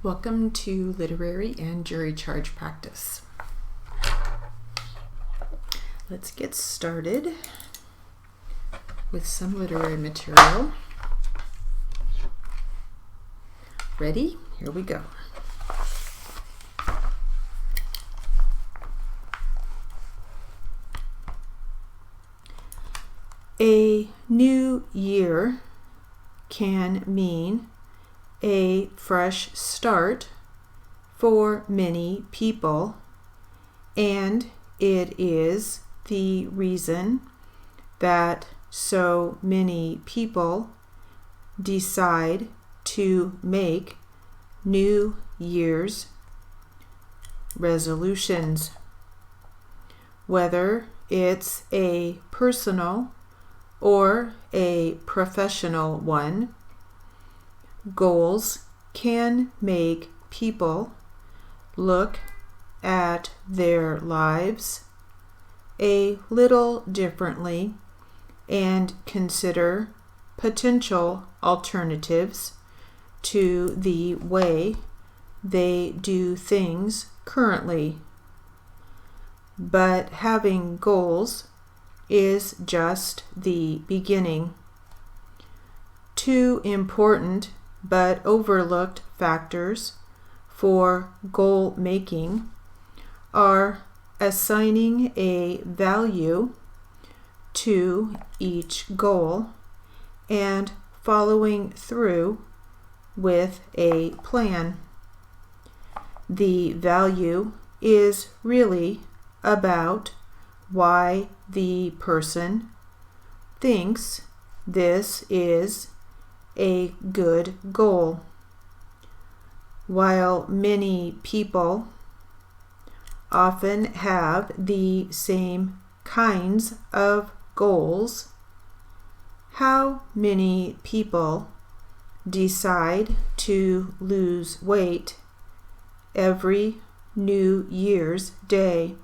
Welcome to literary and jury charge practice. Let's get started with some literary material. Ready? Here we go. A new year can mean a fresh start for many people, and it is the reason that so many people decide to make New Year's resolutions. Whether it's a personal or a professional one, goals can make people look at their lives a little differently and consider potential alternatives to the way they do things currently. But having goals is just the beginning. Two important but overlooked factors for goal making are assigning a value to each goal and following through with a plan. The value is really about why the person thinks this is a good goal. While many people often have the same kinds of goals, how many people decide to lose weight every New Year's Day,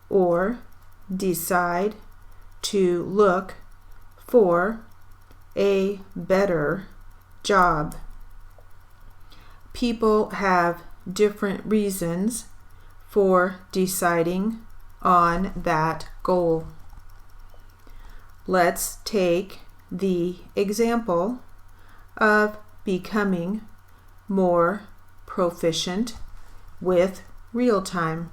or decide to look for a better job? People have different reasons for deciding on that goal. Let's take the example of becoming more proficient with real time.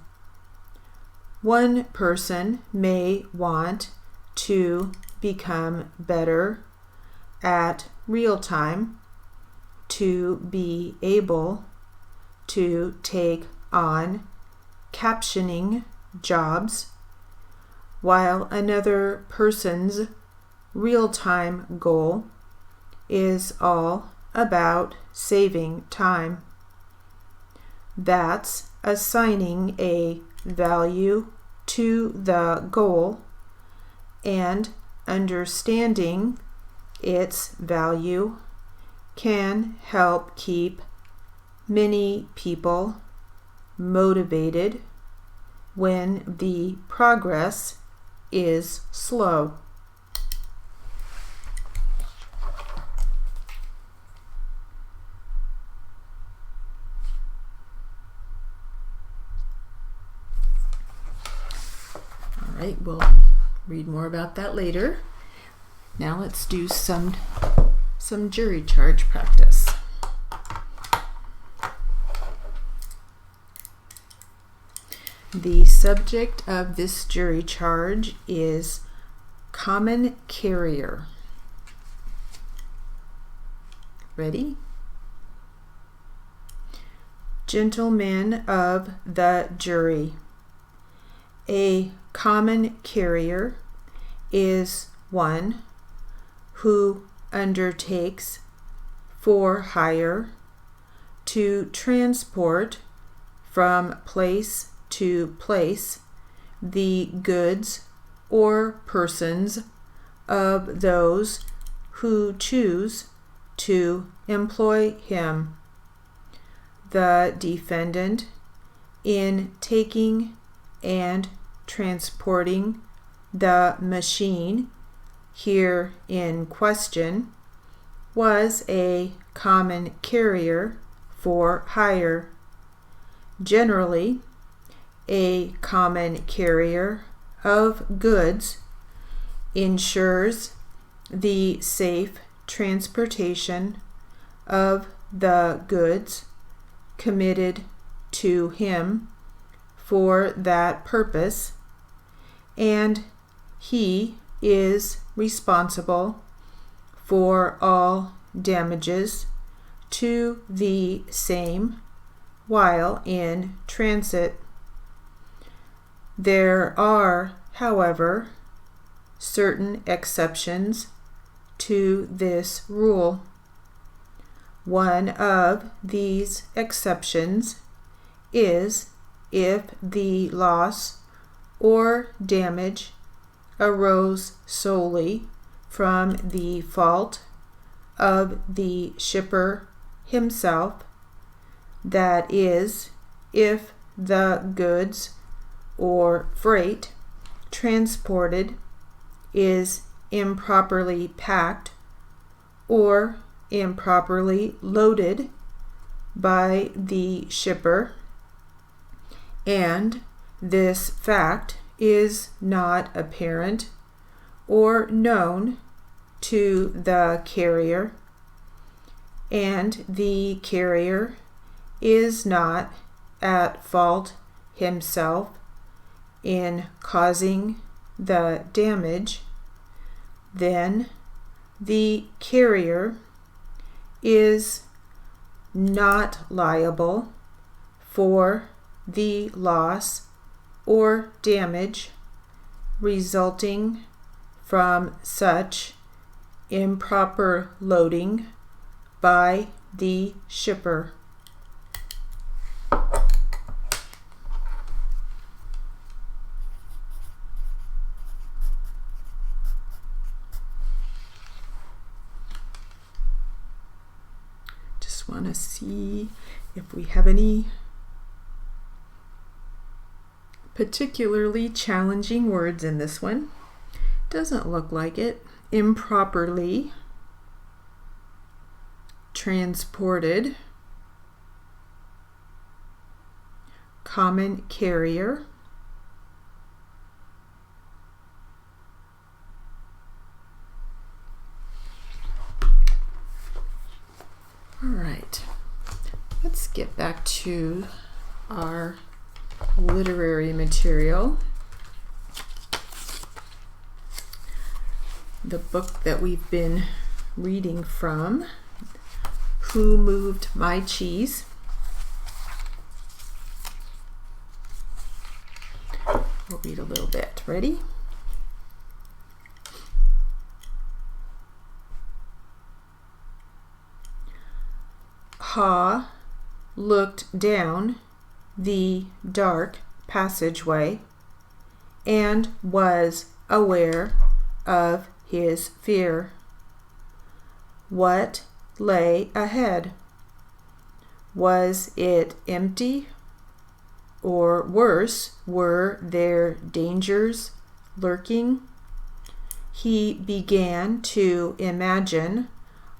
One person may want to become better at real time to be able to take on captioning jobs, while another person's real-time goal is all about saving time. That's assigning a value to the goal and understanding its value can help keep many people motivated when the progress is slow. All right, we'll read more about that later. Now let's do some jury charge practice. The subject of this jury charge is common carrier. Ready? Gentlemen of the jury, a common carrier is one who undertakes for hire to transport from place to place the goods or persons of those who choose to employ him. The defendant, in taking and transporting the machine here in question, was a common carrier for hire. Generally, a common carrier of goods ensures the safe transportation of the goods committed to him for that purpose, and he is responsible for all damages to the same while in transit. There are, however, certain exceptions to this rule. One of these exceptions is if the loss or damage arose solely from the fault of the shipper himself, that is, if the goods or freight transported is improperly packed or improperly loaded by the shipper, and this fact is not apparent or known to the carrier, and the carrier is not at fault himself in causing the damage, then the carrier is not liable for the loss or damage resulting from such improper loading by the shipper. Just want to see if we have any particularly challenging words in this one. Doesn't look like it. Improperly transported, common carrier, all right, let's get back to our literary material. The book that we've been reading from, Who Moved My Cheese? We'll read a little bit. Ready? Ha looked down the dark passageway and was aware of his fear. What lay ahead? Was it empty? Or worse, were there dangers lurking? He began to imagine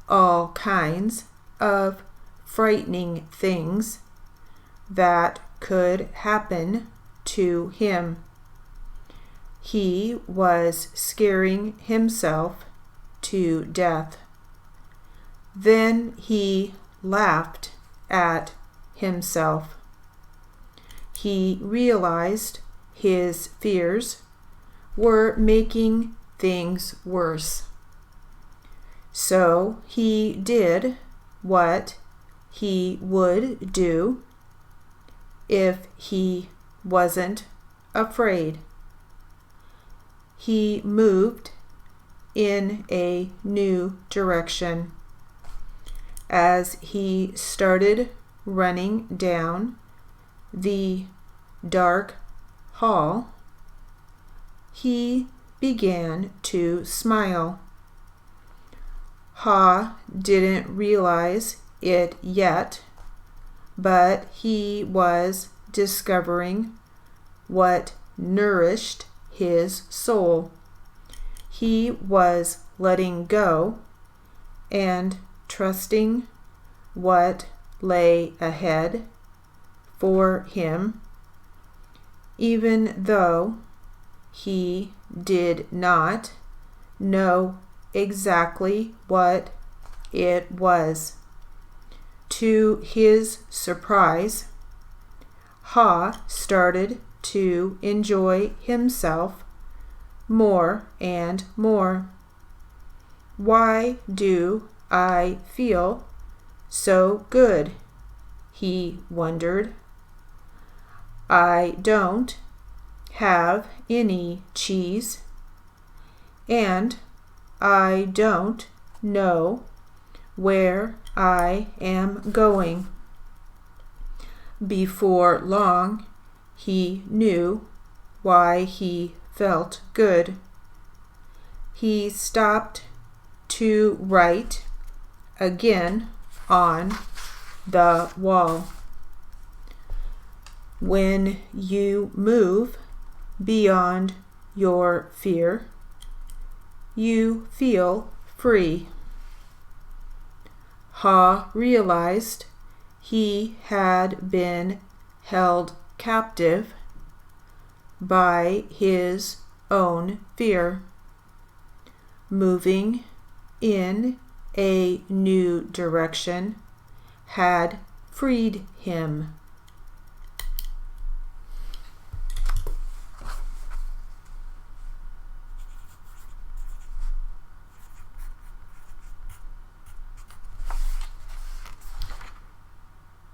all kinds of frightening things that could happen to him. He was scaring himself to death. Then he laughed at himself. He realized his fears were making things worse. So he did what he would do if he wasn't afraid. He moved in a new direction. As he started running down the dark hall, he began to smile. Ha didn't realize it yet, but he was discovering what nourished his soul. He was letting go and trusting what lay ahead for him, even though he did not know exactly what it was. To his surprise, Ha started to enjoy himself more and more. "Why do I feel so good?" he wondered. "I don't have any cheese, and I don't know where I am going." Before long, he knew why he felt good. He stopped to write again on the wall. When you move beyond your fear, you feel free. Ha realized he had been held captive by his own fear. Moving in a new direction had freed him.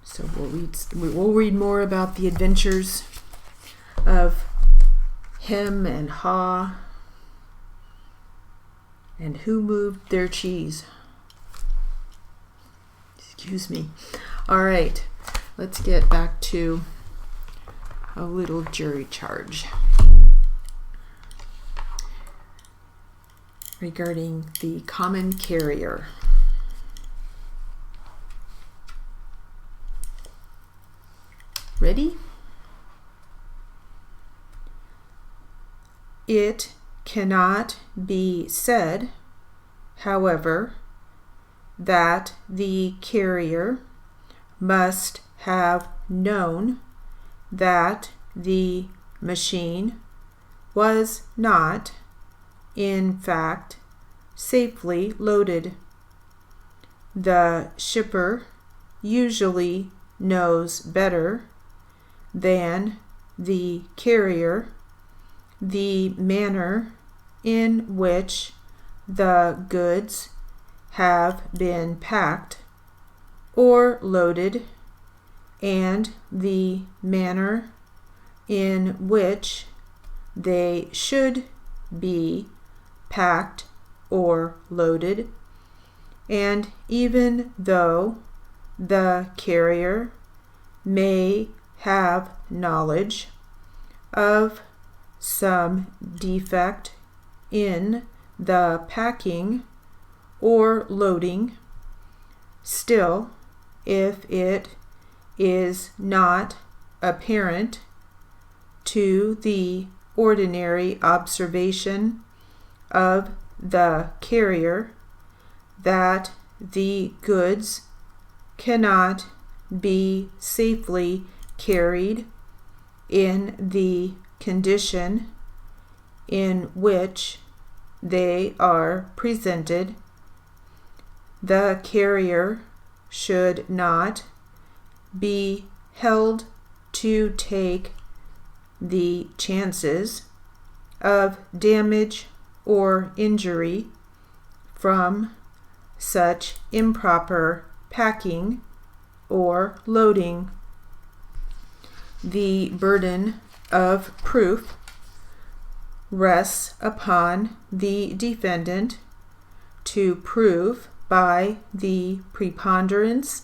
So we'll read more about the adventures of him and Ha and who moved their cheese. Excuse me. All right, let's get back to a little jury charge regarding the common carrier. Ready? It cannot be said, however, that the carrier must have known that the machine was not, in fact, safely loaded. The shipper usually knows better than the carrier the manner in which the goods have been packed or loaded, and the manner in which they should be packed or loaded, and even though the carrier may have knowledge of some defect in the packing or loading, still, if it is not apparent to the ordinary observation of the carrier that the goods cannot be safely carried in the condition in which they are presented, the carrier should not be held to take the chances of damage or injury from such improper packing or loading. The burden of proof rests upon the defendant to prove by the preponderance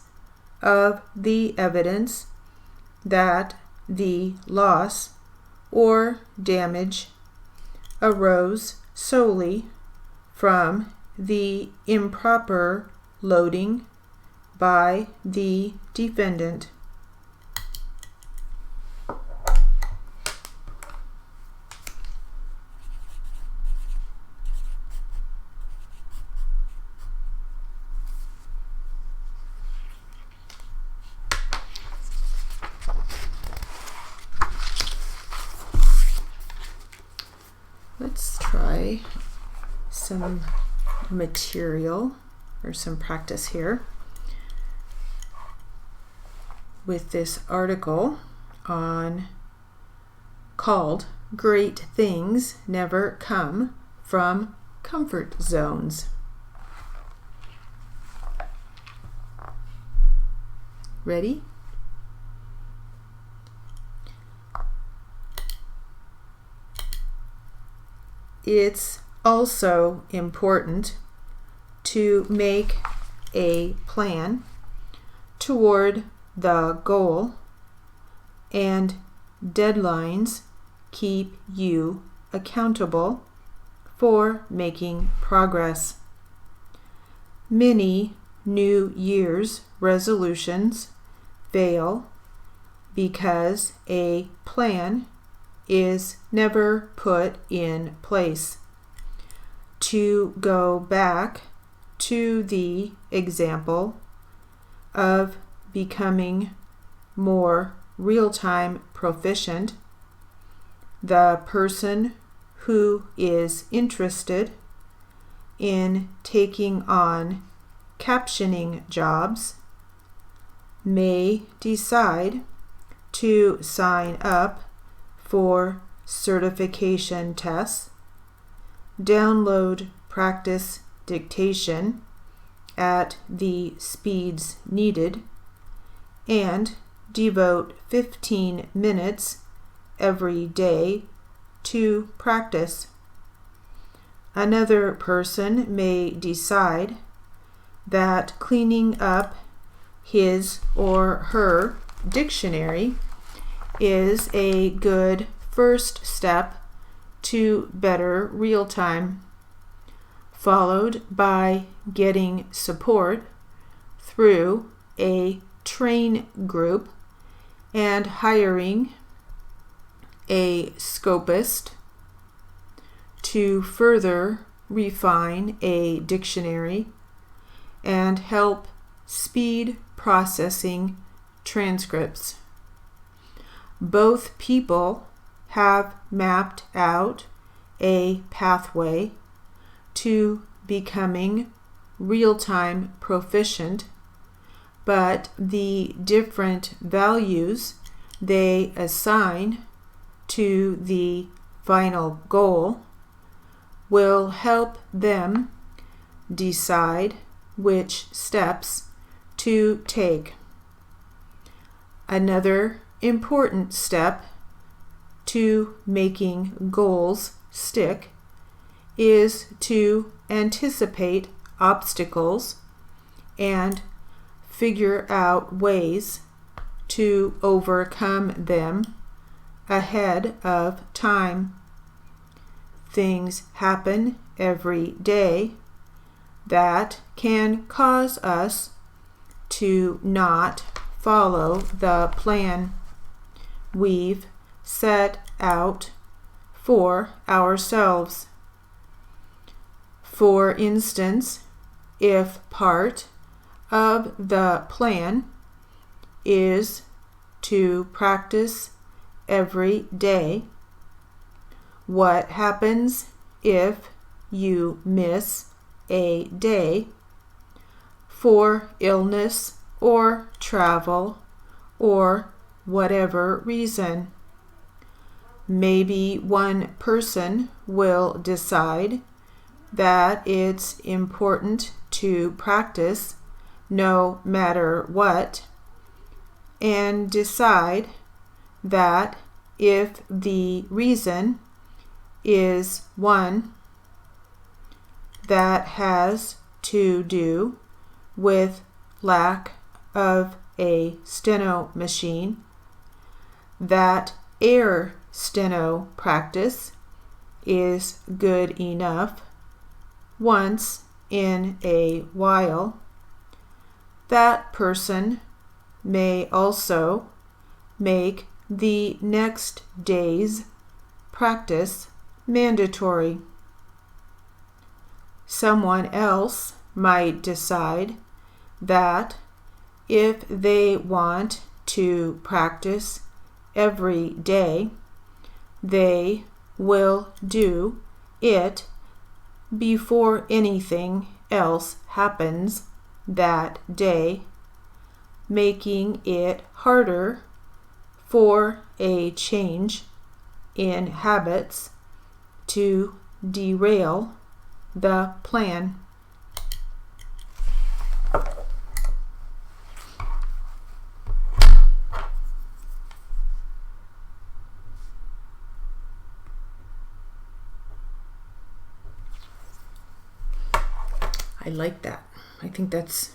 of the evidence that the loss or damage arose solely from the improper loading by the defendant. some material or some practice here with this article called "Great Things Never Come from Comfort Zones." Ready? It's also important to make a plan toward the goal, and deadlines keep you accountable for making progress. Many New Year's resolutions fail because a plan is never put in place. To go back to the example of becoming more real-time proficient, the person who is interested in taking on captioning jobs may decide to sign up for certification tests, download practice dictation at the speeds needed, and devote 15 minutes every day to practice. Another person may decide that cleaning up his or her dictionary is a good first step to better real-time, followed by getting support through a train group and hiring a scopist to further refine a dictionary and help speed processing transcripts. Both people have mapped out a pathway to becoming real-time proficient, but the different values they assign to the final goal will help them decide which steps to take. Another important step to making goals stick is to anticipate obstacles and figure out ways to overcome them ahead of time. Things happen every day that can cause us to not follow the plan we've set out for ourselves. For instance, if part of the plan is to practice every day, what happens if you miss a day for illness or travel or whatever reason? Maybe one person will decide that it's important to practice no matter what, and decide that if the reason is one that has to do with lack of a steno machine, that air steno practice is good enough once in a while, that person may also make the next day's practice mandatory. Someone else might decide that if they want to practice every day, they will do it before anything else happens that day, making it harder for a change in habits to derail the plan. I like that. I think that's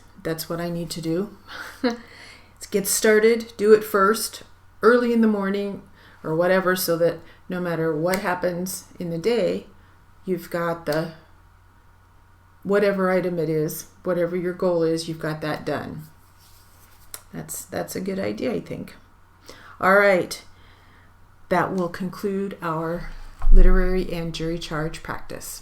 what I need to do. Let's get started. Do it first, early in the morning or whatever, so that no matter what happens in the day, you've got the whatever item it is, whatever your goal is, you've got that done. That's a good idea, I think. All right. That will conclude our literary and jury charge practice.